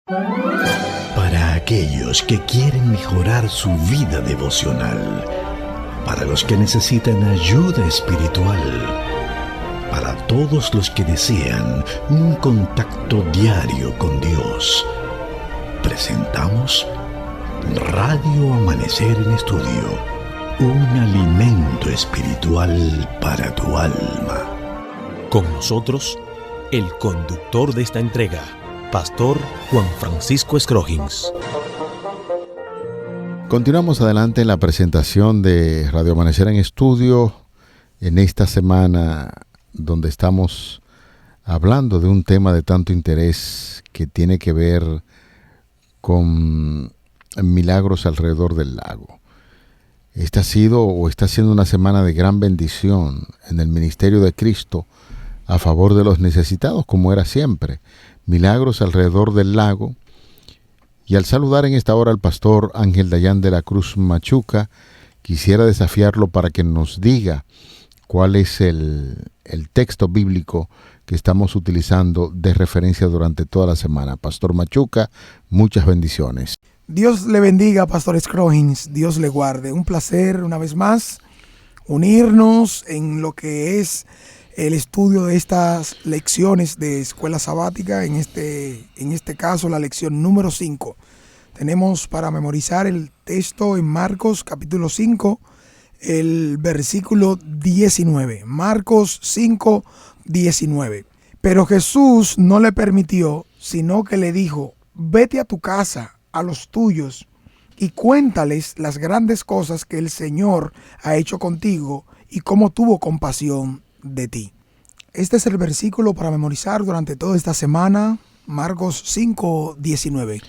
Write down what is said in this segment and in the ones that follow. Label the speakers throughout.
Speaker 1: Para aquellos que quieren mejorar su vida devocional, para los que necesitan ayuda espiritual, para todos los que desean un contacto diario con Dios, presentamos Radio Amanecer en Estudio, un alimento espiritual para tu alma.
Speaker 2: Con nosotros, el conductor de esta entrega, Pastor Juan Francisco Scroggins.
Speaker 3: Continuamos adelante en la presentación de Radio Amanecer en Estudio en esta semana donde estamos hablando de un tema de tanto interés que tiene que ver con milagros alrededor del lago. Esta ha sido o está siendo una semana de gran bendición en el ministerio de Cristo a favor de los necesitados, como era siempre. Milagros alrededor del lago. Y al saludar en esta hora al pastor Ángel Dayan de la Cruz Machuca, quisiera desafiarlo para que nos diga cuál es el texto bíblico que estamos utilizando de referencia durante toda la semana. Pastor Machuca, muchas bendiciones.
Speaker 4: Dios le bendiga, Pastor Scroggins. Dios le guarde. Un placer, una vez más, unirnos en lo que es el estudio de estas lecciones de escuela sabática, en este caso la lección número 5. Tenemos para memorizar el texto en Marcos capítulo 5, el versículo 19. Marcos 5, 19. Pero Jesús no le permitió, sino que le dijo: vete a tu casa, a los tuyos, y cuéntales las grandes cosas que el Señor ha hecho contigo y cómo tuvo compasión de ti. Este es el versículo para memorizar durante toda esta semana, Marcos 5, 19.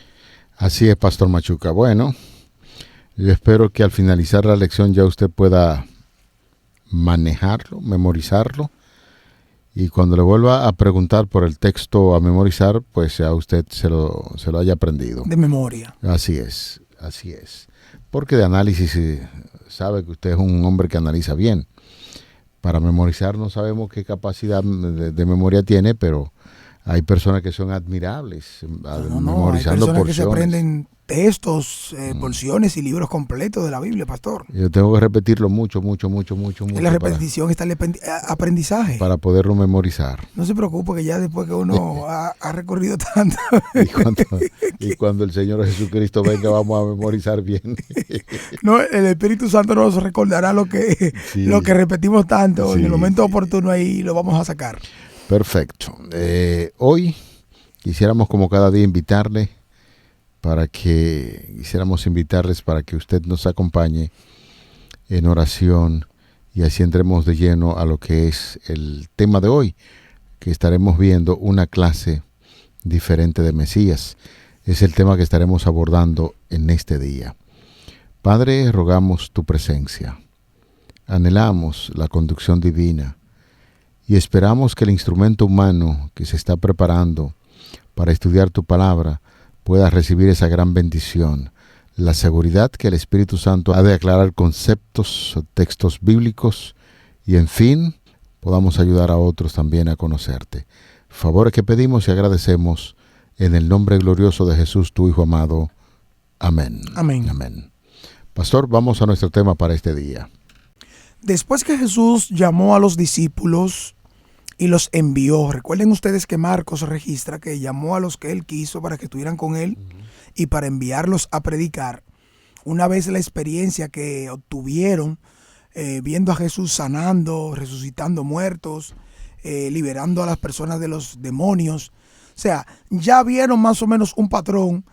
Speaker 3: Así es, Pastor Machuca. Bueno, yo espero que al finalizar la lección ya usted pueda manejarlo, memorizarlo, y cuando le vuelva a preguntar por el texto a memorizar, pues ya usted se lo haya aprendido.
Speaker 4: De memoria.
Speaker 3: Así es. Porque de análisis sabe que usted es un hombre que analiza bien. Para memorizar no sabemos qué capacidad de memoria tiene, pero hay personas que son admirables memorizando
Speaker 4: hay personas
Speaker 3: porciones.
Speaker 4: Que se aprenden textos, porciones y libros completos de la Biblia, pastor.
Speaker 3: Yo tengo que repetirlo mucho.
Speaker 4: En la repetición está el aprendizaje.
Speaker 3: Para poderlo memorizar.
Speaker 4: No se preocupe, que ya después que uno ha recorrido tanto.
Speaker 3: Y cuando el Señor Jesucristo venga, vamos a memorizar bien.
Speaker 4: No, el Espíritu Santo nos recordará lo que repetimos tanto. En el momento oportuno ahí lo vamos a sacar.
Speaker 3: Perfecto. Hoy quisiéramos, como cada día, invitarles para que usted nos acompañe en oración y así entremos de lleno a lo que es el tema de hoy, que estaremos viendo una clase diferente de Mesías. Es el tema que estaremos abordando en este día. Padre, rogamos tu presencia. Anhelamos la conducción divina y esperamos que el instrumento humano que se está preparando para estudiar tu palabra pueda recibir esa gran bendición, la seguridad que el Espíritu Santo ha de aclarar conceptos, textos bíblicos y, en fin, podamos ayudar a otros también a conocerte. Favores que pedimos y agradecemos en el nombre glorioso de Jesús, tu Hijo amado. Amén.
Speaker 4: Amén.
Speaker 3: Pastor, vamos a nuestro tema para este día.
Speaker 4: Después que Jesús llamó a los discípulos y los envió. Recuerden ustedes que Marcos registra que llamó a los que él quiso para que estuvieran con él y para enviarlos a predicar. Una vez la experiencia que obtuvieron viendo a Jesús sanando, resucitando muertos, liberando a las personas de los demonios. O sea, ya vieron más o menos un patrón.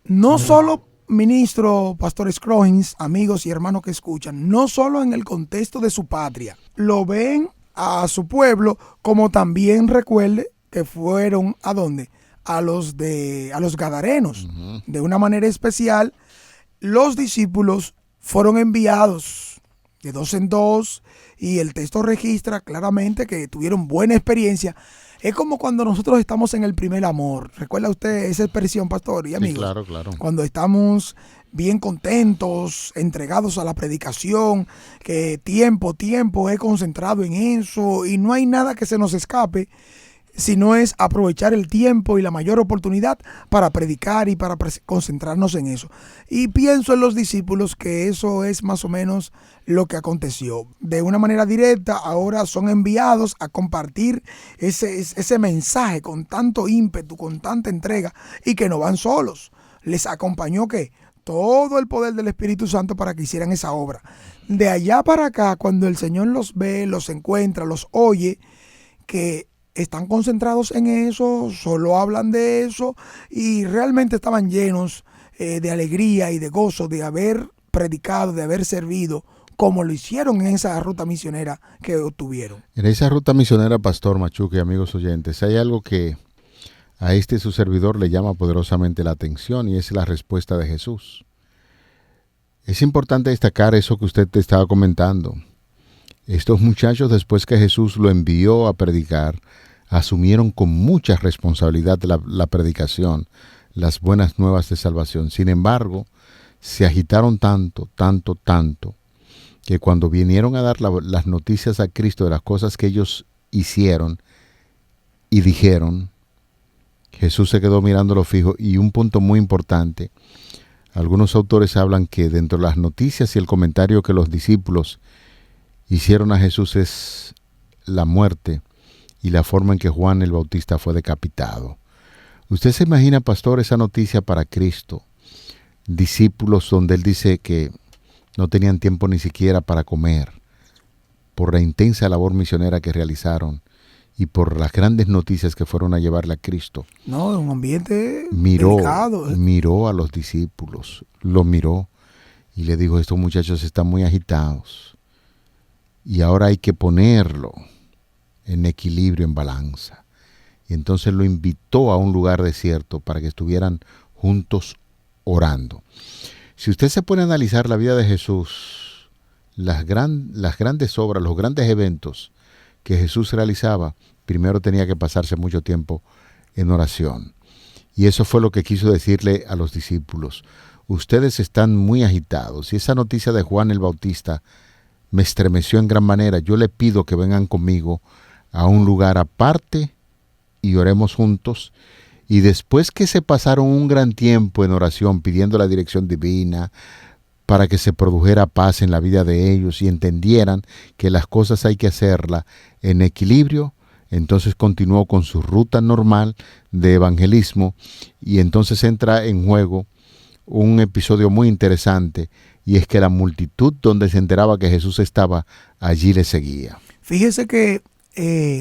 Speaker 4: No solo, ministro, Pastor Scroggins, amigos y hermanos que escuchan, no solo en el contexto de su patria, lo ven a su pueblo, como también recuerde que fueron ¿a dónde? A los Gadarenos. De una manera especial, los discípulos fueron enviados de 2 en 2 y el texto registra claramente que tuvieron buena experiencia. Es como cuando nosotros estamos en el primer amor. ¿Recuerda usted esa expresión, pastor y amigos?
Speaker 3: Sí, claro.
Speaker 4: Cuando estamos bien contentos, entregados a la predicación, que tiempo he concentrado en eso y no hay nada que se nos escape. sino es aprovechar el tiempo y la mayor oportunidad para predicar y para concentrarnos en eso. Y pienso en los discípulos que eso es más o menos lo que aconteció. De una manera directa, ahora son enviados a compartir ese mensaje con tanto ímpetu, con tanta entrega, y que no van solos. Les acompañó ¿qué? Todo el poder del Espíritu Santo para que hicieran esa obra. De allá para acá, cuando el Señor los ve, los encuentra, los oye, que están concentrados en eso, solo hablan de eso, y realmente estaban llenos de alegría y de gozo de haber predicado, de haber servido, como lo hicieron en esa ruta misionera que obtuvieron.
Speaker 3: En esa ruta misionera, Pastor Machuque y amigos oyentes, hay algo que a su servidor le llama poderosamente la atención, y es la respuesta de Jesús. Es importante destacar eso que usted te estaba comentando. Estos muchachos, después que Jesús lo envió a predicar, asumieron con mucha responsabilidad la predicación, las buenas nuevas de salvación. Sin embargo, se agitaron tanto, que cuando vinieron a dar las noticias a Cristo de las cosas que ellos hicieron y dijeron, Jesús se quedó mirándolo fijo. Y un punto muy importante, algunos autores hablan que dentro de las noticias y el comentario que los discípulos hicieron a Jesús es la muerte y la forma en que Juan el Bautista fue decapitado. ¿Usted se imagina, pastor, esa noticia para Cristo? Discípulos donde él dice que no tenían tiempo ni siquiera para comer por la intensa labor misionera que realizaron y por las grandes noticias que fueron a llevarle a Cristo.
Speaker 4: No, en un ambiente delicado.
Speaker 3: Miró a los discípulos, los miró y le dijo, estos muchachos están muy agitados y ahora hay que ponerlo en equilibrio, en balanza. Y entonces lo invitó a un lugar desierto para que estuvieran juntos orando. Si usted se pone a analizar la vida de Jesús, las grandes obras, los grandes eventos que Jesús realizaba, primero tenía que pasarse mucho tiempo en oración. Y eso fue lo que quiso decirle a los discípulos. Ustedes están muy agitados. Y esa noticia de Juan el Bautista me estremeció en gran manera. Yo le pido que vengan conmigo a un lugar aparte y oremos juntos. Y después que se pasaron un gran tiempo en oración pidiendo la dirección divina para que se produjera paz en la vida de ellos y entendieran que las cosas hay que hacerlas en equilibrio, entonces continuó con su ruta normal de evangelismo, y entonces entra en juego un episodio muy interesante, y es que la multitud donde se enteraba que Jesús estaba, allí le seguía.
Speaker 4: Fíjese que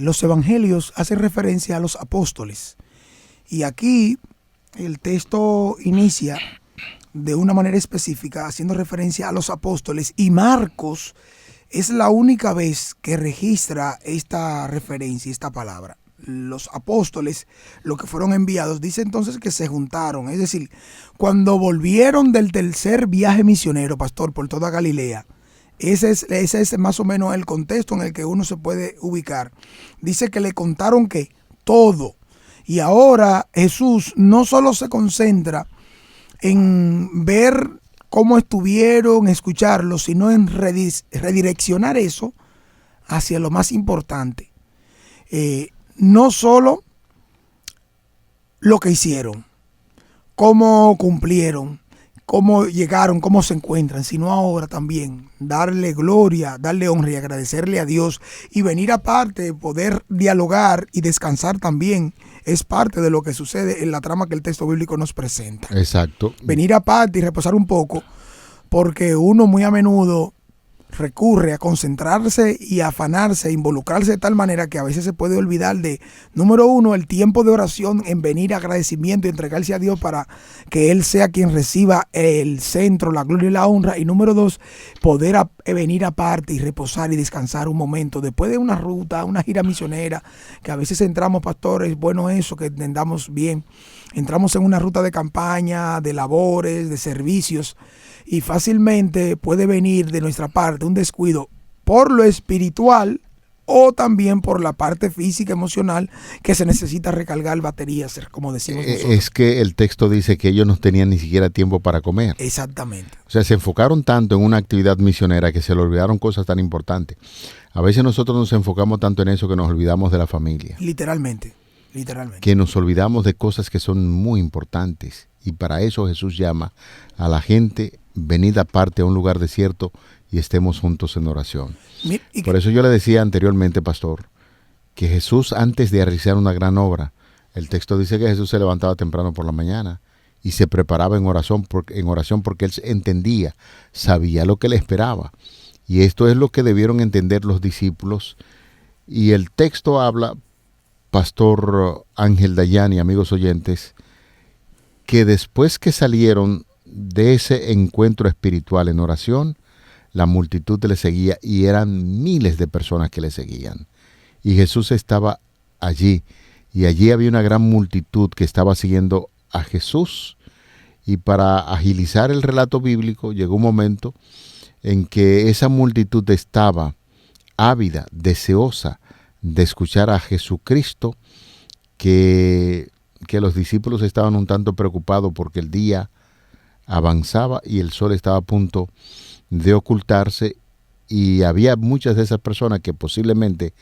Speaker 4: los evangelios hacen referencia a los apóstoles, y aquí el texto inicia de una manera específica haciendo referencia a los apóstoles, y Marcos es la única vez que registra esta referencia, esta palabra. Los apóstoles, los que fueron enviados, dice entonces que se juntaron, es decir, cuando volvieron del tercer viaje misionero, pastor, por toda Galilea. Ese es más o menos el contexto en el que uno se puede ubicar. Dice que le contaron que todo. Y ahora Jesús no solo se concentra en ver cómo estuvieron, escucharlos, sino en redireccionar eso hacia lo más importante. No solo lo que hicieron, cómo cumplieron, cómo llegaron, cómo se encuentran, sino ahora también darle gloria, darle honra y agradecerle a Dios, y venir aparte, poder dialogar y descansar también es parte de lo que sucede en la trama que el texto bíblico nos presenta.
Speaker 3: Exacto.
Speaker 4: Venir aparte y reposar un poco, porque uno muy a menudo recurre a concentrarse y a afanarse, a involucrarse de tal manera que a veces se puede olvidar de, número uno, el tiempo de oración en venir a agradecimiento y entregarse a Dios para que Él sea quien reciba el centro, la gloria y la honra. Y número dos, poder venir aparte y reposar y descansar un momento después de una ruta, una gira misionera, que a veces entramos, pastores, bueno eso, que entendamos bien, entramos en una ruta de campaña, de labores, de servicios, y fácilmente puede venir de nuestra parte un descuido por lo espiritual o también por la parte física, emocional, que se necesita recargar baterías, como decimos nosotros.
Speaker 3: Es que el texto dice que ellos no tenían ni siquiera tiempo para comer.
Speaker 4: Exactamente.
Speaker 3: O sea, se enfocaron tanto en una actividad misionera que se le olvidaron cosas tan importantes. A veces nosotros nos enfocamos tanto en eso que nos olvidamos de la familia.
Speaker 4: Literalmente. Literalmente.
Speaker 3: que nos olvidamos de cosas que son muy importantes. Y para eso Jesús llama a la gente, venid aparte a un lugar desierto y estemos juntos en oración. Por eso yo le decía anteriormente, pastor, que Jesús, antes de realizar una gran obra, el texto dice que Jesús se levantaba temprano por la mañana y se preparaba en oración porque él entendía, sabía lo que le esperaba. Y esto es lo que debieron entender los discípulos. Y el texto habla, pastor Ángel Dayani, amigos oyentes, que después que salieron de ese encuentro espiritual en oración, la multitud le seguía y eran miles de personas que le seguían. Y Jesús estaba allí, y allí había una gran multitud que estaba siguiendo a Jesús. Y para agilizar el relato bíblico, llegó un momento en que esa multitud estaba ávida, deseosa de escuchar a Jesucristo, que los discípulos estaban un tanto preocupados porque el día avanzaba y el sol estaba a punto de ocultarse, y había muchas de esas personas que posiblemente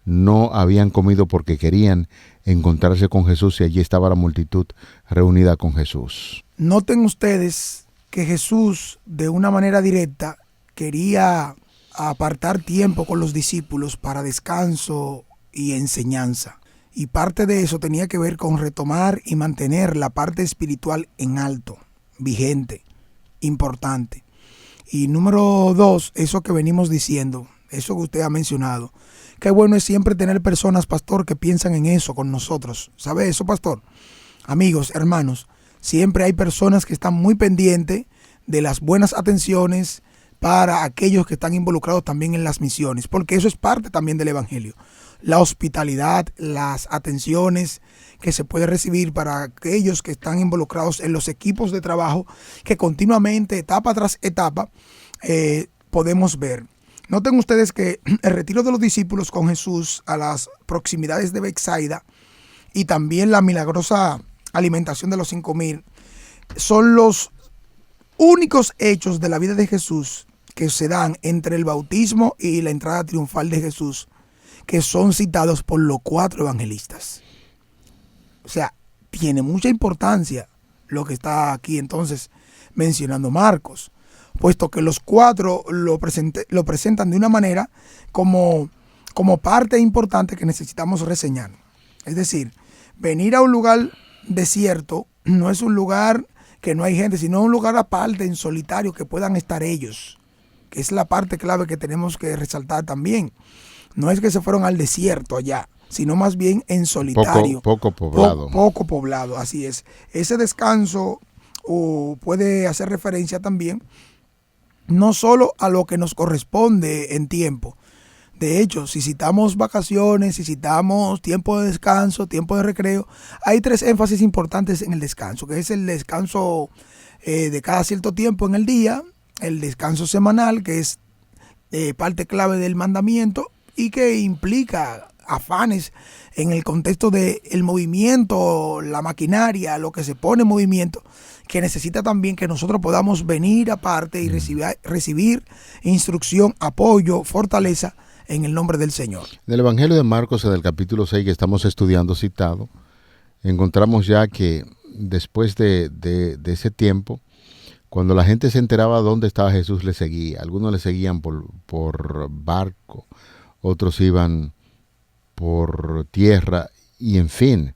Speaker 3: no habían comido porque querían encontrarse con Jesús, y allí estaba la multitud reunida con Jesús.
Speaker 4: Noten ustedes que Jesús, de una manera directa, quería apartar tiempo con los discípulos para descanso y enseñanza. Y parte de eso tenía que ver con retomar y mantener la parte espiritual en alto, vigente, importante. Y número 2, eso que venimos diciendo, eso que usted ha mencionado. Qué bueno es siempre tener personas, pastor, que piensan en eso con nosotros. ¿Sabe eso, pastor? Amigos, hermanos, siempre hay personas que están muy pendientes de las buenas atenciones para aquellos que están involucrados también en las misiones, porque eso es parte también del evangelio. La hospitalidad, las atenciones que se puede recibir para aquellos que están involucrados en los equipos de trabajo que continuamente, etapa tras etapa, podemos ver. Noten ustedes que el retiro de los discípulos con Jesús a las proximidades de Betsaida y también la milagrosa alimentación de los 5,000 son los únicos hechos de la vida de Jesús que se dan entre el bautismo y la entrada triunfal de Jesús, que son citados por los 4 evangelistas. O sea, tiene mucha importancia lo que está aquí entonces mencionando Marcos, puesto que los 4 lo presentan de una manera como parte importante que necesitamos reseñar. Es decir, venir a un lugar desierto no es un lugar que no hay gente, sino un lugar aparte, en solitario, que puedan estar ellos, que es la parte clave que tenemos que resaltar también. No es que se fueron al desierto allá, sino más bien en solitario.
Speaker 3: Poco poblado.
Speaker 4: Poco poblado, así es. Ese descanso puede hacer referencia también no solo a lo que nos corresponde en tiempo. De hecho, si citamos vacaciones, si citamos tiempo de descanso, tiempo de recreo, hay 3 énfasis importantes en el descanso, que es el descanso de cada cierto tiempo en el día, el descanso semanal, que es parte clave del mandamiento y que implica afanes en el contexto del movimiento, la maquinaria, lo que se pone en movimiento, que necesita también que nosotros podamos venir aparte y recibir instrucción, apoyo, fortaleza en el nombre del Señor.
Speaker 3: En el Evangelio de Marcos, en el capítulo 6 que estamos estudiando citado, encontramos ya que después de ese tiempo, cuando la gente se enteraba dónde estaba Jesús, le seguía. Algunos le seguían por barco, otros iban por tierra, y en fin,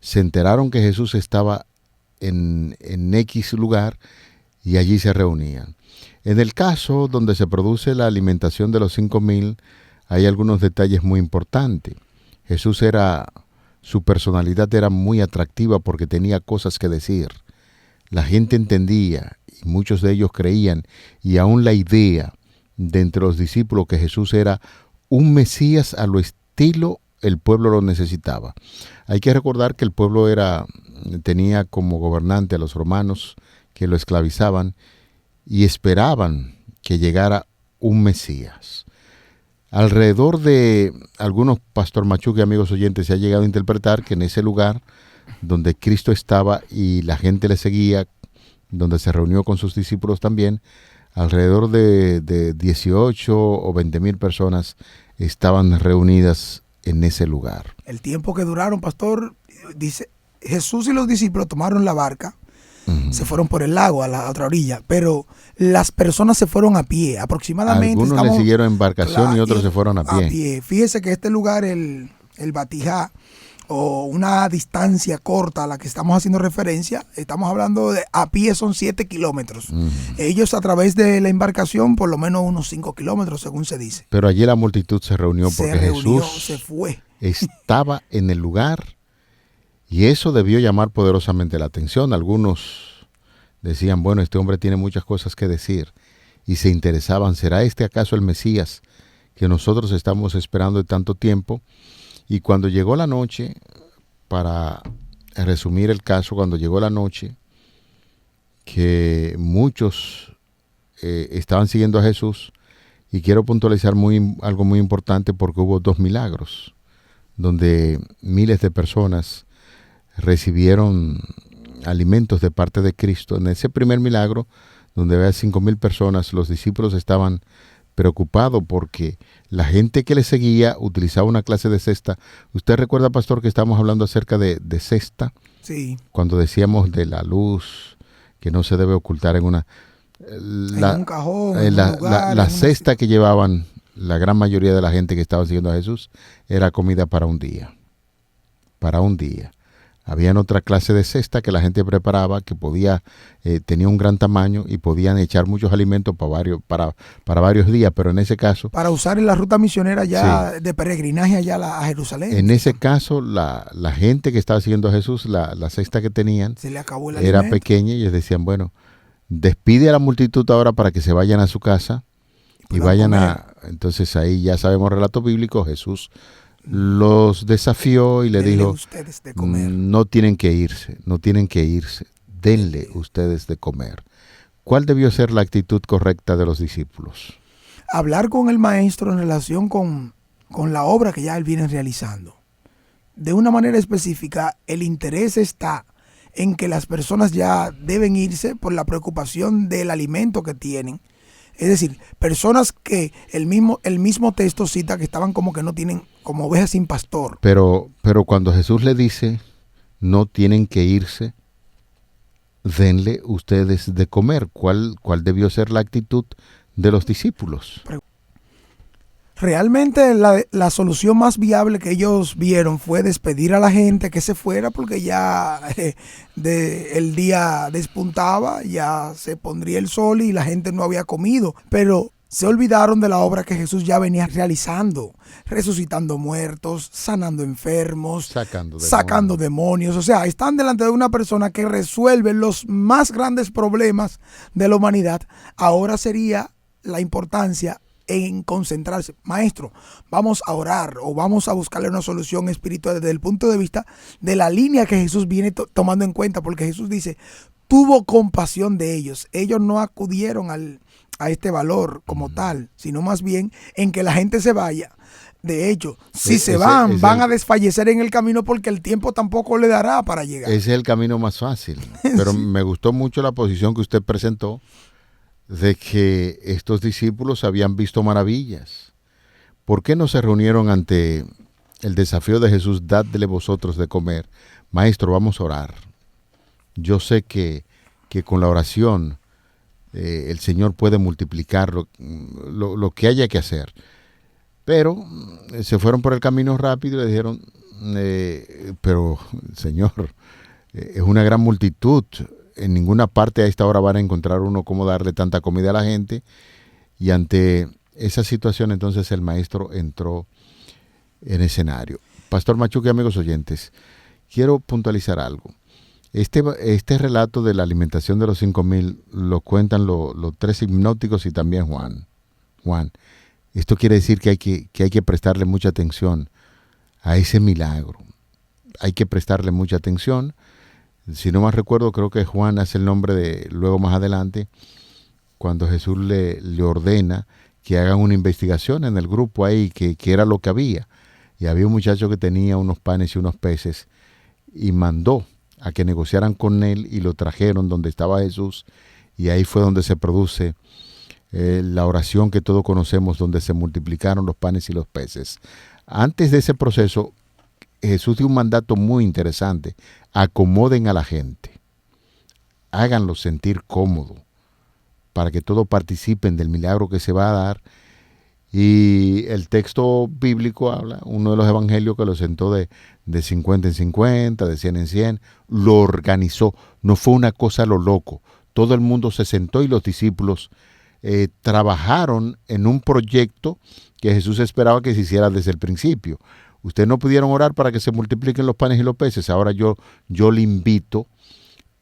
Speaker 3: se enteraron que Jesús estaba en X lugar y allí se reunían. En el caso donde se produce la alimentación de los 5,000, hay algunos detalles muy importantes. Jesús su personalidad era muy atractiva porque tenía cosas que decir. La gente entendía y muchos de ellos creían, y aún la idea de entre los discípulos que Jesús era un Mesías a lo estilo el pueblo lo necesitaba. Hay que recordar que el pueblo tenía como gobernante a los romanos que lo esclavizaban y esperaban que llegara un Mesías. Alrededor de algunos, Pastor Machuque, amigos oyentes, se ha llegado a interpretar que en ese lugar donde Cristo estaba y la gente le seguía, donde se reunió con sus discípulos también, alrededor de 18 o 20,000 personas estaban reunidas en ese lugar.
Speaker 4: El tiempo que duraron, pastor, dice, Jesús y los discípulos tomaron la barca, se fueron por el lago a la otra orilla, pero las personas se fueron a pie, aproximadamente.
Speaker 3: Algunos le siguieron embarcación y otros se fueron a pie.
Speaker 4: Fíjese que este lugar, el Batijá, o una distancia corta a la que estamos haciendo referencia, estamos hablando de a pie son 7 kilómetros. Ellos a través de la embarcación por lo menos unos 5 kilómetros, según se dice.
Speaker 3: Pero allí la multitud se reunió porque Jesús
Speaker 4: se fue.
Speaker 3: Estaba en el lugar y eso debió llamar poderosamente la atención. Algunos decían, bueno, este hombre tiene muchas cosas que decir y se interesaban, ¿será este acaso el Mesías que nosotros estamos esperando de tanto tiempo? Y cuando llegó la noche, para resumir el caso, cuando llegó la noche, que muchos estaban siguiendo a Jesús, y quiero puntualizar algo muy importante porque hubo 2 milagros, donde miles de personas recibieron alimentos de parte de Cristo. En ese primer milagro, donde había 5,000 personas, los discípulos estaban preocupado porque la gente que le seguía utilizaba una clase de cesta. ¿Usted recuerda, pastor, que estamos hablando acerca de cesta?
Speaker 4: Sí.
Speaker 3: Cuando decíamos de la luz que no se debe ocultar en un cajón, la cesta que llevaban la gran mayoría de la gente que estaba siguiendo a Jesús era comida para un día. Para un día. Habían otra clase de cesta que la gente preparaba, que tenía un gran tamaño y podían echar muchos alimentos para varios días, pero en ese caso...
Speaker 4: Para usar en la ruta misionera ya de peregrinaje allá a Jerusalén.
Speaker 3: En ese caso, la gente que estaba siguiendo a Jesús, la cesta que tenían,
Speaker 4: se le acabó el
Speaker 3: era
Speaker 4: alimento.
Speaker 3: Pequeña y ellos decían, bueno, despide a la multitud ahora para que se vayan a su casa y vayan
Speaker 4: comer.
Speaker 3: Entonces ahí ya sabemos relato bíblico, Jesús los desafió y le dijo,
Speaker 4: ustedes de comer.
Speaker 3: no tienen que irse, denle ustedes de comer. ¿Cuál debió ser la actitud correcta de los discípulos?
Speaker 4: Hablar con el maestro en relación con la obra que ya él viene realizando. De una manera específica, el interés está en que las personas ya deben irse por la preocupación del alimento que tienen. Es decir, personas que el mismo texto cita que estaban como que no tienen, como ovejas sin pastor.
Speaker 3: Pero cuando Jesús le dice, no tienen que irse, denle ustedes de comer. ¿Cuál debió ser la actitud de los discípulos?
Speaker 4: Realmente la solución más viable que ellos vieron fue despedir a la gente, que se fuera, porque ya el día despuntaba, ya se pondría el sol y la gente no había comido. Pero se olvidaron de la obra que Jesús ya venía realizando, resucitando muertos, sanando enfermos, sacando demonios. O sea, están delante de una persona que resuelve los más grandes problemas de la humanidad. Ahora sería la importancia en concentrarse. Maestro, vamos a orar o vamos a buscarle una solución espiritual desde el punto de vista de la línea que Jesús viene tomando en cuenta, porque Jesús dice, tuvo compasión de ellos. Ellos no acudieron a este valor como tal, sino más bien en que la gente se vaya. De hecho, si se van a desfallecer en el camino porque el tiempo tampoco le dará para llegar.
Speaker 3: Ese es el camino más fácil. Pero sí. Me gustó mucho la posición que usted presentó de que estos discípulos habían visto maravillas. ¿Por qué no se reunieron ante el desafío de Jesús? Dadle vosotros de comer. Maestro, vamos a orar. Yo sé que con la oración el Señor puede multiplicar lo que haya que hacer. Pero se fueron por el camino rápido y le dijeron, pero Señor, es una gran multitud. En ninguna parte a esta hora van a encontrar uno cómo darle tanta comida a la gente. Y ante esa situación, entonces el maestro entró en escenario. Pastor Machuque, amigos oyentes, quiero puntualizar algo. Este relato de la alimentación de los 5,000 lo cuentan los 3 hipnóticos y también Juan. Esto quiere decir que hay que prestarle mucha atención a ese milagro. Hay que prestarle mucha atención. Si no más recuerdo, creo que Juan hace el nombre luego más adelante, cuando Jesús le ordena que hagan una investigación en el grupo ahí, que era lo que había. Y había un muchacho que tenía unos panes y unos peces y mandó a que negociaran con él y lo trajeron donde estaba Jesús. Y ahí fue donde se produce la oración que todos conocemos, donde se multiplicaron los panes y los peces. Antes de ese proceso, Jesús dio un mandato muy interesante. Acomoden a la gente. Háganlos sentir cómodo para que todos participen del milagro que se va a dar. Y el texto bíblico habla, uno de los evangelios, que lo sentó de 50 en 50, de 100 en 100, lo organizó. No fue una cosa a lo loco. Todo el mundo se sentó y los discípulos trabajaron en un proyecto que Jesús esperaba que se hiciera desde el principio. Ustedes no pudieron orar para que se multipliquen los panes y los peces. Ahora yo le invito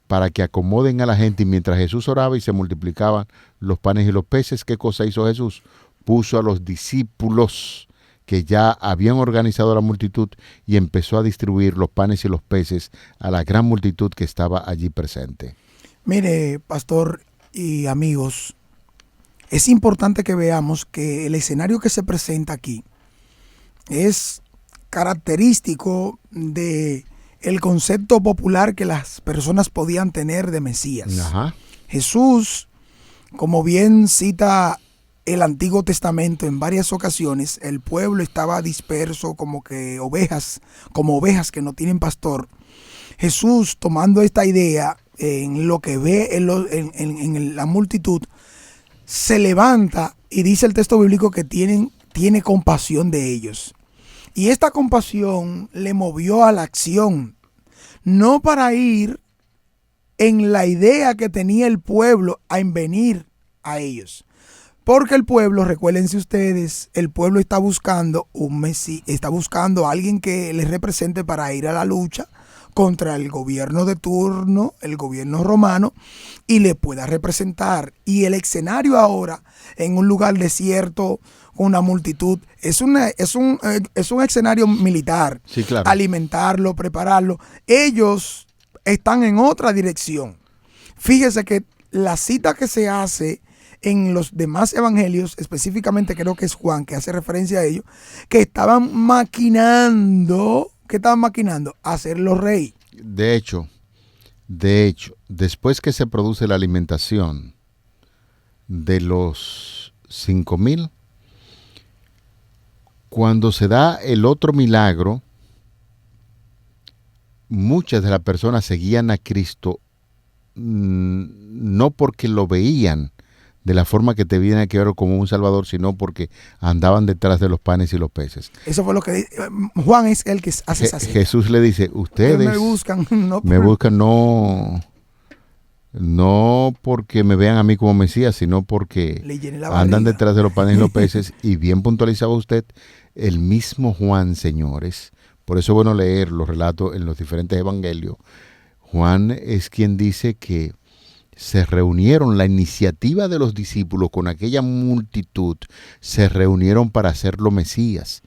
Speaker 3: para que acomoden a la gente. Y mientras Jesús oraba y se multiplicaban los panes y los peces, ¿qué cosa hizo Jesús? Puso a los discípulos que ya habían organizado la multitud y empezó a distribuir los panes y los peces a la gran multitud que estaba allí presente.
Speaker 4: Mire, pastor y amigos, es importante que veamos que el escenario que se presenta aquí es característico de el concepto popular que las personas podían tener de Mesías.
Speaker 3: Ajá.
Speaker 4: Jesús, como bien cita el Antiguo Testamento en varias ocasiones, el pueblo estaba disperso como ovejas que no tienen pastor. Jesús, tomando esta idea en lo que ve en la multitud, se levanta y dice el texto bíblico que tiene compasión de ellos. Y esta compasión le movió a la acción, no para ir en la idea que tenía el pueblo en venir a ellos. Porque el pueblo, recuérdense ustedes, el pueblo está buscando un Mesías, está buscando a alguien que les represente para ir a la lucha contra el gobierno de turno, el gobierno romano, y le pueda representar. Y el escenario ahora, en un lugar desierto, una multitud, es un escenario militar.
Speaker 3: Sí, claro.
Speaker 4: Alimentarlo, prepararlo. Ellos están en otra dirección. Fíjese que la cita que se hace en los demás evangelios, específicamente creo que es Juan, que hace referencia a ellos, que estaban maquinando, hacerlo rey.
Speaker 3: De hecho, después que se produce la alimentación de los 5,000, cuando se da el otro milagro, muchas de las personas seguían a Cristo no porque lo veían de la forma que te viene que ver como un salvador, sino porque andaban detrás de los panes y los peces.
Speaker 4: Eso fue lo que Juan es el que hace esa cita.
Speaker 3: Jesús le dice, ustedes
Speaker 4: me buscan
Speaker 3: no porque me vean a mí como Mesías, sino porque andan detrás de los panes y los peces. Y bien puntualizaba usted, el mismo Juan, señores, por eso es bueno leer los relatos en los diferentes evangelios. Juan es quien dice que se reunieron, la iniciativa de los discípulos con aquella multitud, se reunieron para hacerlo Mesías.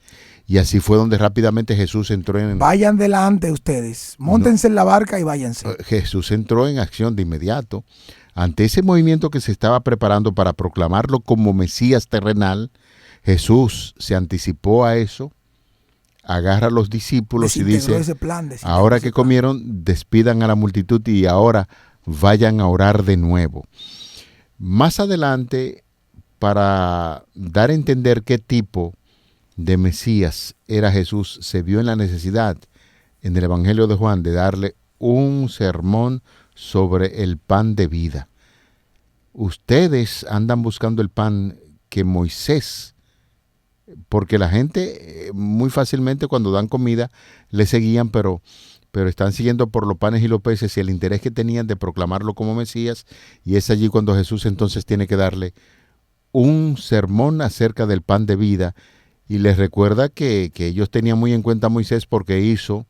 Speaker 3: Y así fue donde rápidamente Jesús entró en...
Speaker 4: Vayan delante ustedes, móntense en la barca y váyanse.
Speaker 3: Jesús entró en acción de inmediato. Ante ese movimiento que se estaba preparando para proclamarlo como Mesías terrenal, Jesús se anticipó a eso, agarra a los discípulos y dice, ahora que comieron, despidan a la multitud y ahora vayan a orar de nuevo. Más adelante, para dar a entender qué tipo de Mesías era Jesús, se vio en la necesidad, en el Evangelio de Juan, de darle un sermón sobre el pan de vida. Ustedes andan buscando el pan que Moisés, porque la gente muy fácilmente cuando dan comida le seguían, pero están siguiendo por los panes y los peces y el interés que tenían de proclamarlo como Mesías, y es allí cuando Jesús entonces tiene que darle un sermón acerca del pan de vida, y les recuerda que ellos tenían muy en cuenta a Moisés porque hizo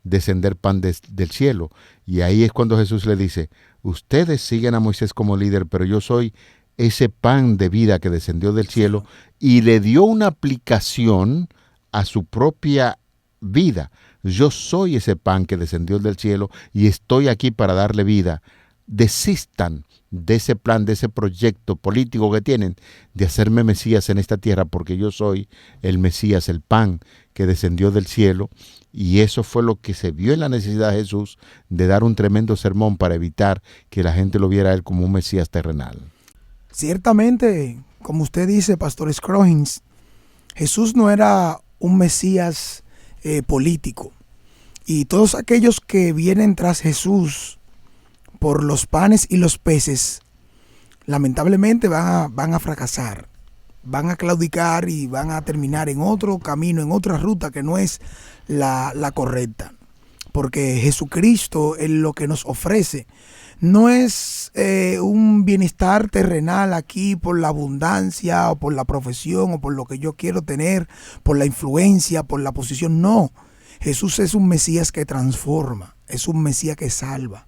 Speaker 3: descender pan del cielo, y ahí es cuando Jesús le dice, ustedes siguen a Moisés como líder, pero yo soy ese pan de vida que descendió del cielo, y le dio una aplicación a su propia vida. Yo soy ese pan que descendió del cielo y estoy aquí para darle vida. Desistan de ese plan, de ese proyecto político que tienen de hacerme Mesías en esta tierra, porque yo soy el Mesías, el pan que descendió del cielo. Y eso fue lo que se vio en la necesidad de Jesús, de dar un tremendo sermón para evitar que la gente lo viera a él como un Mesías terrenal.
Speaker 4: Ciertamente, como usted dice, Pastor Scroggins, Jesús no era un Mesías político. Y todos aquellos que vienen tras Jesús por los panes y los peces, lamentablemente van a fracasar, van a claudicar y van a terminar en otro camino, en otra ruta que no es la correcta. Porque Jesucristo, lo que nos ofrece, no es un bienestar terrenal aquí por la abundancia o por la profesión o por lo que yo quiero tener, por la influencia, por la posición. No, Jesús es un Mesías que transforma, es un Mesías que salva,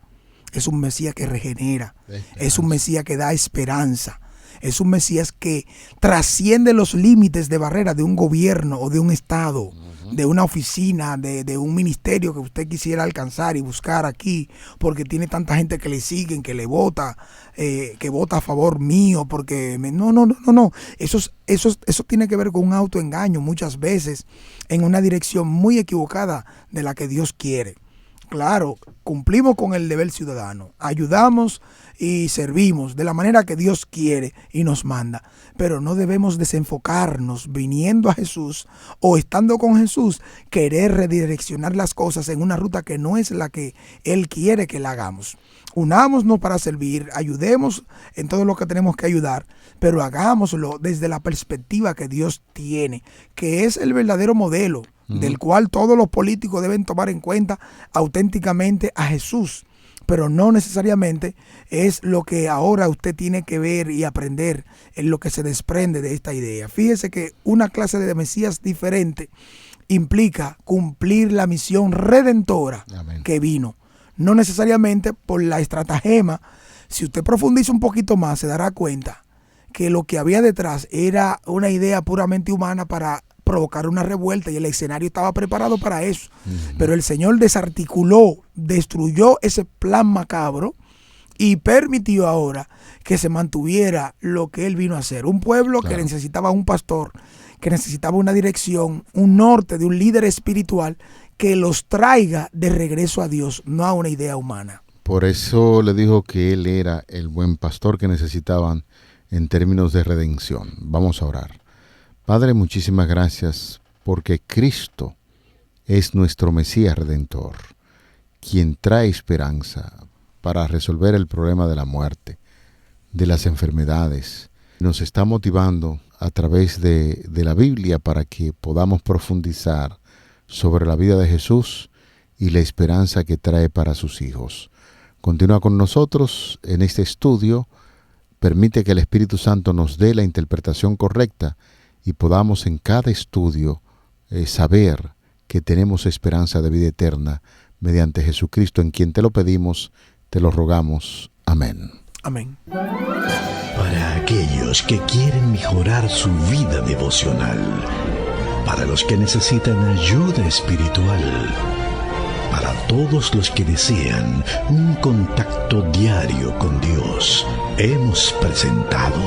Speaker 4: es un Mesías que regenera, es un Mesías que da esperanza, es un Mesías que trasciende los límites de barrera de un gobierno o de un estado, de una oficina, de un ministerio que usted quisiera alcanzar y buscar aquí, porque tiene tanta gente que le siguen, que le vota, que vota a favor mío, porque no. Eso tiene que ver con un autoengaño muchas veces en una dirección muy equivocada de la que Dios quiere. Claro, cumplimos con el deber ciudadano, ayudamos y servimos de la manera que Dios quiere y nos manda, pero no debemos desenfocarnos viniendo a Jesús o estando con Jesús, querer redireccionar las cosas en una ruta que no es la que Él quiere que la hagamos. Unámonos para servir, ayudemos en todo lo que tenemos que ayudar, pero hagámoslo desde la perspectiva que Dios tiene, que es el verdadero modelo, del cual todos los políticos deben tomar en cuenta auténticamente a Jesús, pero no necesariamente es lo que ahora usted tiene que ver y aprender en lo que se desprende de esta idea. Fíjese que una clase de Mesías diferente implica cumplir la misión redentora que vino, no necesariamente por la estratagema. Si usted profundiza un poquito más, se dará cuenta que lo que había detrás era una idea puramente humana para provocar una revuelta, y el escenario estaba preparado para eso. Pero el Señor desarticuló, destruyó ese plan macabro y permitió ahora que se mantuviera lo que Él vino a hacer. Un pueblo que necesitaba un pastor, que necesitaba una dirección, un norte de un líder espiritual que los traiga de regreso a Dios, no a una idea humana.
Speaker 3: Por eso le dijo que Él era el buen pastor que necesitaban en términos de redención. Vamos a orar. Padre, muchísimas gracias porque Cristo es nuestro Mesías Redentor, quien trae esperanza para resolver el problema de la muerte, de las enfermedades. Nos está motivando a través de la Biblia para que podamos profundizar sobre la vida de Jesús y la esperanza que trae para sus hijos. Continúa con nosotros en este estudio. Permite que el Espíritu Santo nos dé la interpretación correcta y podamos en cada estudio saber que tenemos esperanza de vida eterna mediante Jesucristo, en quien te lo pedimos, te lo rogamos. Amén.
Speaker 4: Amén.
Speaker 1: Para aquellos que quieren mejorar su vida devocional, para los que necesitan ayuda espiritual, para todos los que desean un contacto diario con Dios, hemos presentado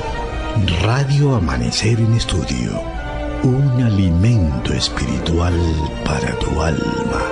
Speaker 1: Radio Amanecer en Estudio, un alimento espiritual para tu alma.